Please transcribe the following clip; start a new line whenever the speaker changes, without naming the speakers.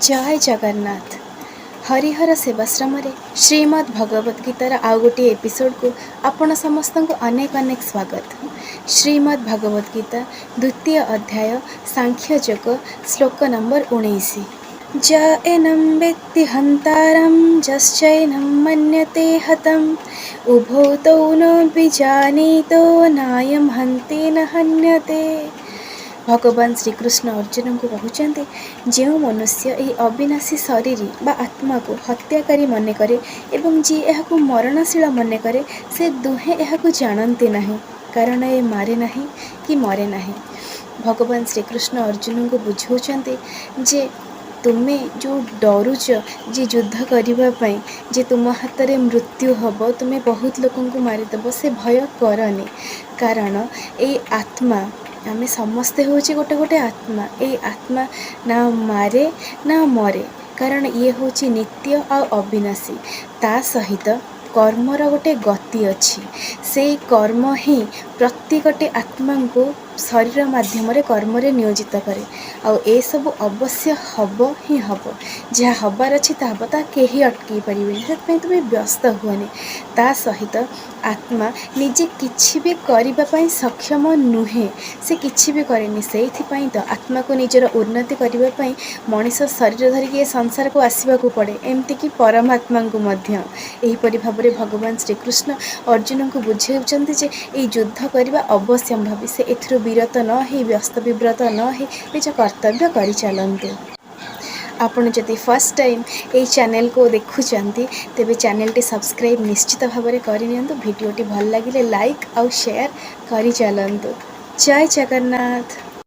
जय जगन्नाथ। हरिहर सेवाश्रम श्रीमद् भगवद गीतार आउ गोटे एपिसोड को आपण समस्त को अनेक अनेक स्वागत। श्रीमद् भगवद गीता द्वितीय अध्याय सांख्य योग श्लोक नंबर 19। ज एनं वेत्ति हन्तारं जश्चैनं मन्यते हतम् उभौ तौ न विजानीतो नायं हन्ति न हन्यते। भगवान श्रीकृष्ण अर्जुन को कहते जो मनुष्य यही अविनाशी शरीर बा आत्मा को हत्याकारी मन करे एवं जी यह मरणशील मन करे से दुहे यह जानते नहीं, कारण ये मारे नहीं कि मरे नहीं। भगवान श्रीकृष्ण अर्जुन को बुझाते जे तुम्हें जो डरुच जे युद्ध करने जे तुम हाथ में मृत्यु हम, तुम्हें बहुत लोक मारिदेव, से भय करनी, कारण ये आत्मा आमे समस्ते होचे गोटे गोटे आत्मा। ये आत्मा ना मारे ना मरे, कारण ये होची नित्य आ अविनाशी। ता सहित कर्मर गोटे गति अच्छी, से कर्म ही प्रत्येकटे आत्मा को शरीर माध्यम कर्म नियोजित करे। आउ ए सब अवश्य हब ही हब, जहाँ हबार अच्छी ता कहीं अटकई पारे, से तुम्हें व्यस्त हुए। ता सहित आत्मा निजे किछि भी करने सक्षम नुहे, से किछि भी करेनि। से तो आत्मा को निजर उन्नति करने मनीष शरीर धरिकी संसार को आसवा पड़े, एमती कि परमात्मा को एहीपरि भाव में भगवान श्रीकृष्ण अर्जुन को बुझाऊँच जे ये युद्ध करने अवश्यंभावी, से एथिरो विरत न हो, व्यस्त विव्रत न हो, निज कर्तव्य कर चलते। आपण जदि फर्स्ट टाइम ये चैनल को देखुंत तेबे चैनल टी सब्सक्राइब निश्चित भाव में करनी। वीडियोटी भल लगे लाइक और शेयर कर चलतु। जय जगन्नाथ।